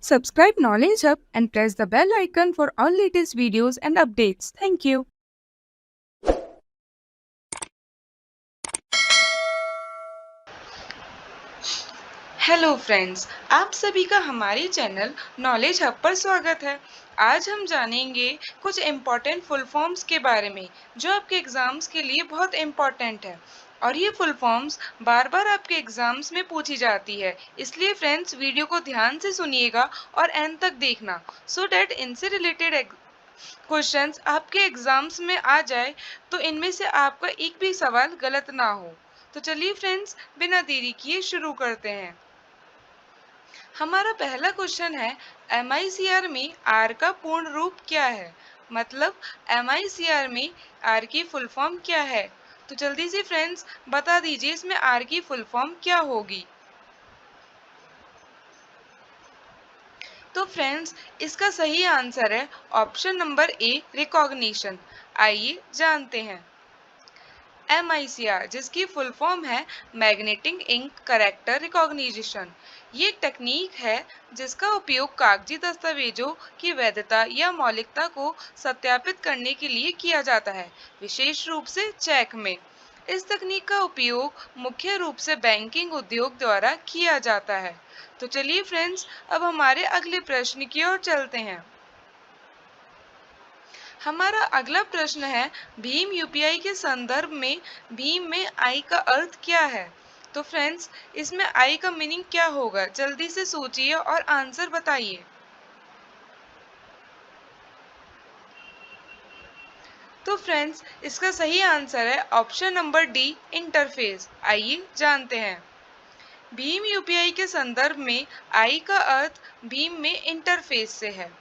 Subscribe Knowledge Hub and press the bell icon for all latest videos and updates. Thank you. Hello friends, आप सभी का हमारे channel knowledge hub पर स्वागत है। आज हम जानेंगे कुछ इम्पोर्टेंट फुल फॉर्म्स के बारे में जो आपके एग्जाम्स के लिए बहुत इम्पोर्टेंट है और ये फुल फॉर्म्स बार बार आपके एग्जाम्स में पूछी जाती है। इसलिए फ्रेंड्स वीडियो को ध्यान से सुनिएगा और एंड तक देखना सो डैट इनसे रिलेटेड क्वेश्चंस आपके एग्जाम्स में आ जाए तो इनमें से आपका एक भी सवाल गलत ना हो। तो चलिए फ्रेंड्स, बिना देरी किए शुरू करते हैं। हमारा पहला क्वेश्चन है, MICR में आर का पूर्ण रूप क्या है? मतलब MICR में आर की फुल फॉर्म क्या है? तो जल्दी से फ्रेंड्स बता दीजिए इसमें आर की फुल फॉर्म क्या होगी। तो फ्रेंड्स इसका सही आंसर है ऑप्शन नंबर ए, रिकॉग्निशन। आइए जानते हैं। MICR जिसकी फुल फॉर्म है मैग्नेटिक इंक कैरेक्टर रिकॉग्निशन। ये एक टेक्निक है जिसका उपयोग कागजी दस्तावेजों की वैधता या मौलिकता को सत्यापित करने के लिए किया जाता है, विशेष रूप से चेक में। इस तकनीक का उपयोग मुख्य रूप से बैंकिंग उद्योग द्वारा किया जाता है। तो चलिए फ्रेंड्स, अब हमारे अगले प्रश्न की ओर चलते हैं। हमारा अगला प्रश्न है, भीम यूपीआई के संदर्भ में भीम में आई का अर्थ क्या है? तो फ्रेंड्स इसमें आई का मीनिंग क्या होगा? जल्दी से सोचिए और आंसर बताइए। तो फ्रेंड्स इसका सही आंसर है ऑप्शन नंबर डी, इंटरफेस। आइए जानते हैं। भीम यूपीआई के संदर्भ में आई का अर्थ भीम में इंटरफेस से है।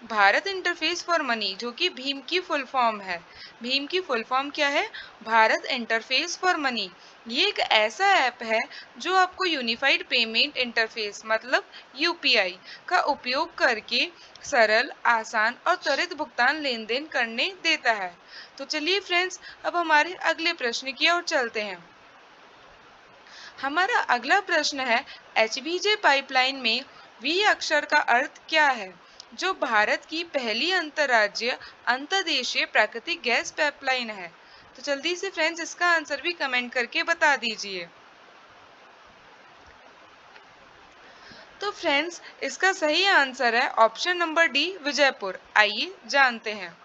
भारत इंटरफेस फॉर मनी जो कि भीम की फुल फॉर्म है। भीम की फुल फॉर्म क्या है? Bharat interface for money. ये एक ऐसा ऐप है जो आपको यूनिफाइड पेमेंट इंटरफेस मतलब यूपीआई का उपयोग करके सरल, आसान और त्वरित भुगतान लेन देन करने देता है। तो चलिए फ्रेंड्स, अब हमारे अगले प्रश्न की ओर चलते हैं। हमारा अगला प्रश्न है, एचबीजे पाइपलाइन में वी अक्षर का अर्थ क्या है? जो भारत की पहली अंतर्राज्यीय अंतर्देशीय प्राकृतिक गैस पाइपलाइन है। तो जल्दी से फ्रेंड्स इसका आंसर भी कमेंट करके बता दीजिए। तो फ्रेंड्स इसका सही आंसर है ऑप्शन नंबर डी, विजयपुर। आइए जानते हैं।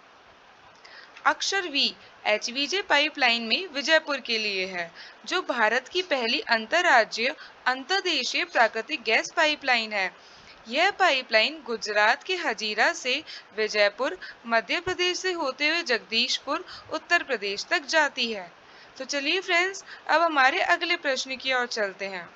अक्षर वी एचवीजे पाइपलाइन में विजयपुर के लिए है, जो भारत की पहली अंतर्राज्यीय अंतर्देशीय प्राकृतिक गैस पाइपलाइन है। यह पाइपलाइन गुजरात के हजीरा से विजयपुर, मध्य प्रदेश से होते हुए जगदीशपुर, उत्तर प्रदेश तक जाती है। तो चलिए फ्रेंड्स, अब हमारे अगले प्रश्न की ओर चलते हैं।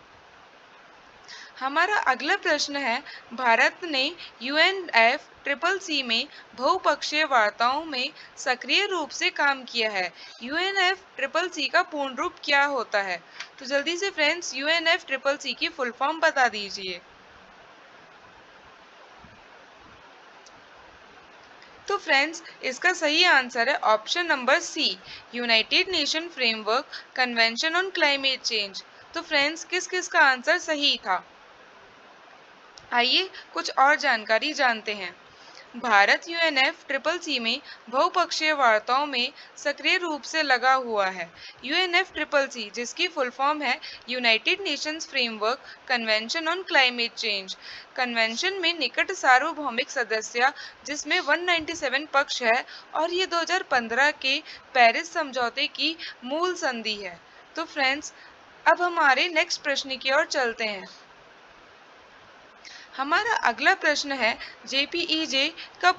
हमारा अगला प्रश्न है, भारत ने UNFCCC में बहुपक्षीय वार्ताओं में सक्रिय रूप से काम किया है। UNFCCC का पूर्ण रूप क्या होता है? तो जल्दी से फ्रेंड्स UNFCCC की फुल फॉर्म बता दीजिए। तो फ्रेंड्स इसका सही आंसर है option number C, United Nation Framework Convention on Climate Change. तो फ्रेंड्स किस किस का आंसर सही था? आइए कुछ और जानकारी जानते हैं। भारत UNFCCC में बहुपक्षीय वार्ताओं में सक्रिय रूप से लगा हुआ है। UNFCCC जिसकी फुल फॉर्म है United Nations framework Convention on Climate change. Convention में निकट सार्वभौमिक सदस्य जिसमें 197 पक्ष है और ये 2015 के पेरिस समझौते की मूल संधि है। तो फ्रेंड्स अब हमारे नेक्स्ट प्रश्न की ओर चलते हैं। हमारा अगला प्रश्न है, JPEJ का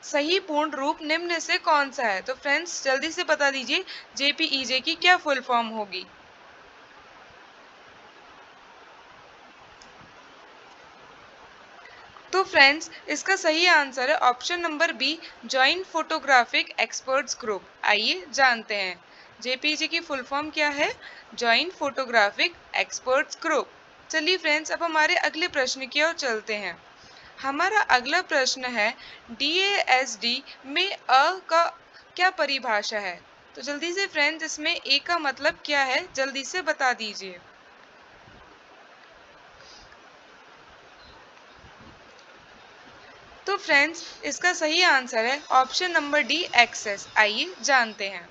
सही पूर्ण रूप निम्न से कौन सा है? तो फ्रेंड्स जल्दी से बता दीजिए JPEJ की क्या फुल फॉर्म होगी? तो फ्रेंड्स इसका सही आंसर है option number B, Joint Photographic Experts Group. आइए जानते हैं JPEJ की फुल फॉर्म क्या है? Joint Photographic Experts Group. चलिए फ्रेंड्स अब हमारे अगले प्रश्न की ओर चलते हैं। हमारा अगला प्रश्न है, DASD में अ का क्या परिभाषा है? तो जल्दी से फ्रेंड्स इसमें ए का मतलब क्या है? जल्दी से बता दीजिए। तो फ्रेंड्स इसका सही आंसर है ऑप्शन नंबर डी एक्सेस। आइए जानते हैं।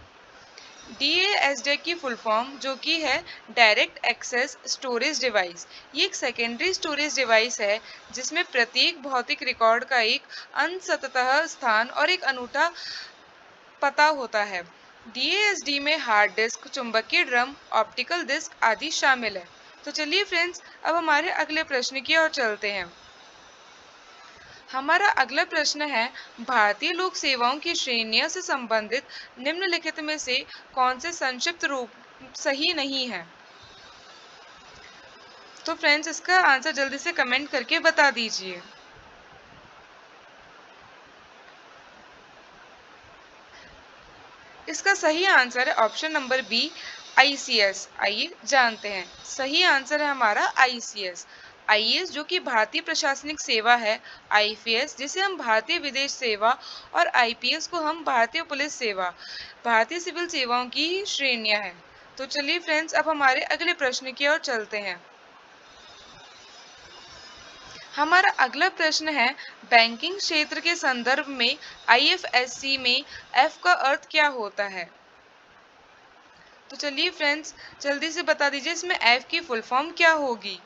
DASD की फुल फॉर्म जो कि है डायरेक्ट एक्सेस स्टोरेज डिवाइस। ये एक सेकेंडरी स्टोरेज डिवाइस है जिसमें प्रत्येक भौतिक रिकॉर्ड का एक अंततः स्थान और एक अनूठा पता होता है। DASD में हार्ड डिस्क, चुंबकीय ड्रम, ऑप्टिकल डिस्क आदि शामिल है। तो चलिए फ्रेंड्स अब हमारे अगले प्रश्न की ओर चलते हैं। हमारा अगला प्रश्न है, भारतीय लोक सेवाओं की श्रेणियों से संबंधित निम्नलिखित में से कौन से संक्षिप्त रूप सही नहीं है। तो फ्रेंड्स इसका आंसर जल्दी से कमेंट करके बता दीजिए। इसका सही आंसर है ऑप्शन नंबर बी ICS। आइए जानते हैं। सही आंसर है हमारा ICS। IAS जो कि भारतीय प्रशासनिक सेवा है, IPS जिसे हम भारतीय विदेश सेवा और IPS को हम भारतीय पुलिस सेवा, भारतीय सिविल सेवाओं की श्रेणियां हैं। तो चलिए फ्रेंड्स अब हमारे अगले प्रश्न की ओर चलते हैं। हमारा अगला प्रश्न है, बैंकिंग क्षेत्र के संदर्भ में IFSC में F का अर्थ क्या होता है। तो चलिए फ्रेंड्स जल्दी से बता दीजिए इसमें F की फुल फॉर्म क्या होगी।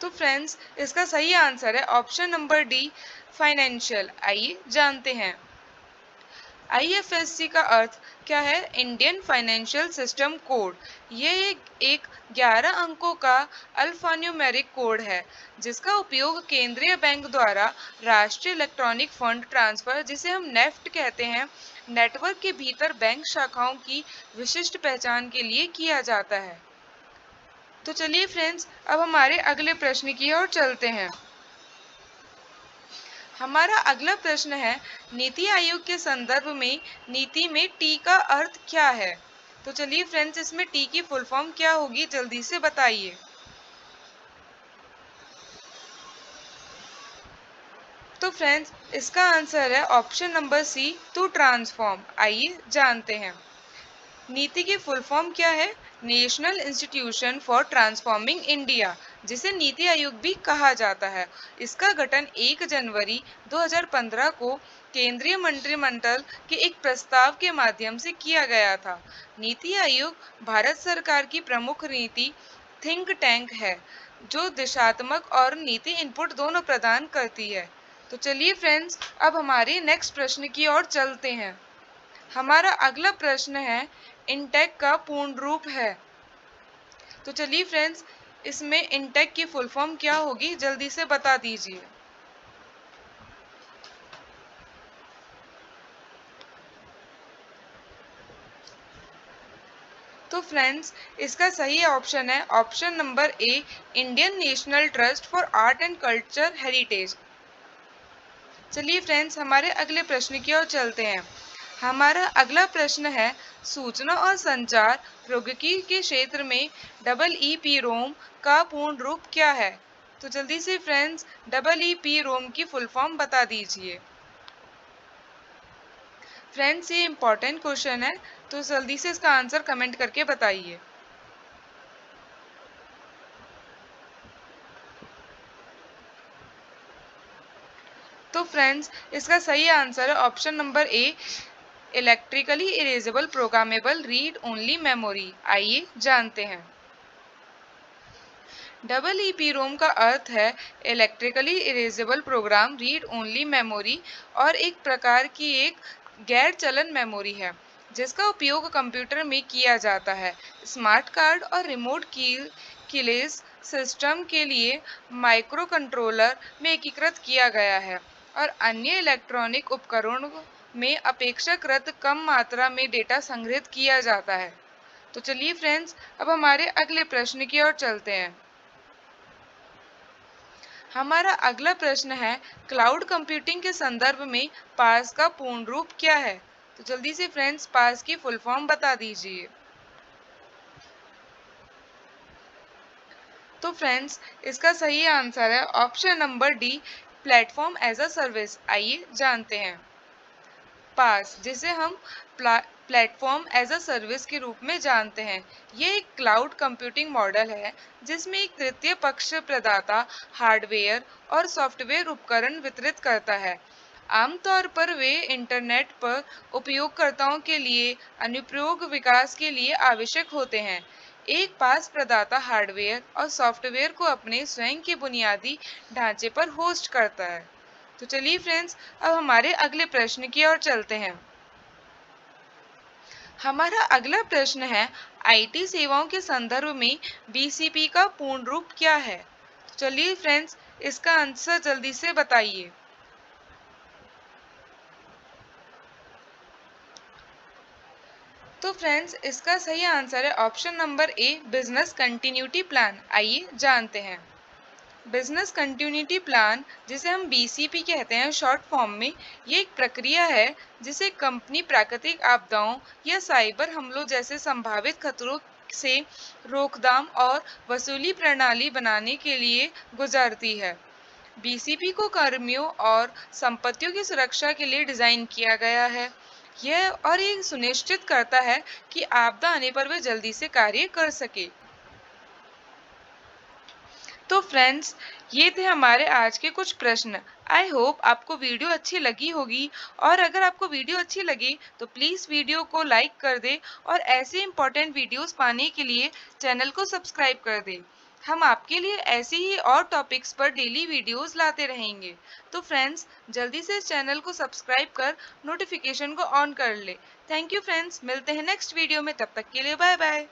तो फ्रेंड्स इसका सही आंसर है ऑप्शन नंबर डी फाइनेंशियल। आइए जानते हैं। IFSC का अर्थ क्या है। Indian financial system code. ये एक 11 अंकों का अल्फान्यूमेरिक कोड है जिसका उपयोग केंद्रीय बैंक द्वारा राष्ट्रीय इलेक्ट्रॉनिक फंड ट्रांसफर, जिसे हम नेफ्ट कहते हैं, नेटवर्क के भीतर बैंक शाखाओं की विशिष्ट पहचान के लिए किया जाता है। तो चलिए फ्रेंड्स अब हमारे अगले प्रश्न की ओर चलते हैं। हमारा अगला प्रश्न है, नीति आयोग के संदर्भ में नीति में टी का अर्थ क्या है। तो चलिए फ्रेंड्स इसमें टी की फुल फॉर्म क्या होगी जल्दी से बताइए। तो फ्रेंड्स इसका आंसर है option number C to transform. आइए जानते हैं। नीति की फुल फॉर्म क्या है। National Institution for Transforming India, जिसे नीति आयोग भी कहा जाता है। इसका गठन 1 जनवरी 2015 को केंद्रीय मंत्रिमंडल के एक प्रस्ताव के माध्यम से किया गया था। नीति आयोग भारत सरकार की प्रमुख नीति थिंक टैंक है जो दिशात्मक और नीति इनपुट दोनों प्रदान करती है। तो चलिए फ्रेंड्स अब हमारे नेक्स्ट प्रश्न की ओर चलते हैं। हमारा अगला प्रश्न है, इंटेक का पूर्ण रूप है। तो चलिए फ्रेंड्स इसमें इंटेक की फुल फॉर्म क्या होगी जल्दी से बता दीजिए। तो फ्रेंड्स इसका सही ऑप्शन है option number A Indian national trust for art and culture heritage. चलिए फ्रेंड्स हमारे अगले प्रश्न की ओर चलते हैं। हमारा अगला प्रश्न है, सूचना और संचार प्रौद्योगिकी के क्षेत्र में EEPROM का पूर्ण रूप क्या है। तो जल्दी से फ्रेंड्स EEPROM की फुल फॉर्म बता दीजिए। फ्रेंड्स ये इम्पोर्टेंट क्वेश्चन है तो जल्दी से इसका आंसर कमेंट करके बताइए। तो फ्रेंड्स इसका सही आंसर है option number A electrically erasable programmable read only memory. आइए जानते हैं। EEPROM का अर्थ है electrically erasable program read only memory और एक प्रकार की एक गैर चलन मेमोरी है जिसका उपयोग कंप्यूटर में किया जाता है। स्मार्ट कार्ड और रिमोट कीलेस सिस्टम के लिए माइक्रो कंट्रोलर में एकीकृत किया गया है और अन्य इलेक्ट्रॉनिक उपकरणों में अपेक्षाकृत कम मात्रा में डेटा संग्रहित किया जाता है। तो चलिए फ्रेंड्स अब हमारे अगले प्रश्न की ओर चलते हैं। हमारा अगला प्रश्न है, क्लाउड कंप्यूटिंग के संदर्भ में पास का पूर्ण रूप क्या है। तो जल्दी से फ्रेंड्स पास की फुल फॉर्म बता दीजिए। तो फ्रेंड्स इसका सही आंसर है option number D platform as a service. आइए जानते हैं। पास, जिसे हम प्लेटफॉर्म एज अ सर्विस के रूप में जानते हैं। ये एक क्लाउड कंप्यूटिंग मॉडल है जिसमें एक तृतीय पक्ष प्रदाता हार्डवेयर और सॉफ्टवेयर उपकरण वितरित करता है। आमतौर पर वे इंटरनेट पर उपयोगकर्ताओं के लिए अनुप्रयोग विकास के लिए आवश्यक होते हैं। एक पास प्रदाता हार्डवेयर और सॉफ्टवेयर को अपने स्वयं के बुनियादी ढांचे पर होस्ट करता है। तो चलिए फ्रेंड्स, अब हमारे अगले प्रश्न की ओर चलते हैं। हमारा अगला प्रश्न है, आईटी सेवाओं के संदर्भ में बीसीपी का पूर्ण रूप क्या है? चलिए फ्रेंड्स, इसका आंसर जल्दी से बताइए। तो फ्रेंड्स, इसका सही आंसर है ऑप्शन नंबर ए, बिजनेस कंटिन्यूटी प्लान। आइए जानते हैं। बिजनेस कंटिन्यूटी प्लान, जिसे हम बीसीपी कहते हैं शॉर्ट फॉर्म में, ये एक प्रक्रिया है जिसे कंपनी प्राकृतिक आपदाओं या साइबर हमलों जैसे संभावित खतरों से रोकथाम और वसूली प्रणाली बनाने के लिए गुजारती है। बीसीपी को कर्मियों और संपत्तियों की सुरक्षा के लिए डिजाइन किया गया है। ये सुनिश्चित करता है कि आपदा आने पर वे जल्दी से कार्य कर सके। तो फ्रेंड्स, ये थे हमारे आज के कुछ प्रश्न। आई होप आपको वीडियो अच्छी लगी होगी, और अगर आपको वीडियो अच्छी लगी तो प्लीज़ वीडियो को लाइक कर दें और ऐसे इंपॉर्टेंट वीडियोस पाने के लिए चैनल को सब्सक्राइब कर दें। हम आपके लिए ऐसे ही और टॉपिक्स पर डेली वीडियोस लाते रहेंगे। तो फ्रेंड्स, जल्दी से इस चैनल को सब्सक्राइब कर नोटिफिकेशन को ऑन कर ले। थैंक यू फ्रेंड्स, मिलते हैं नेक्स्ट वीडियो में, तब तक के लिए बाय बाय।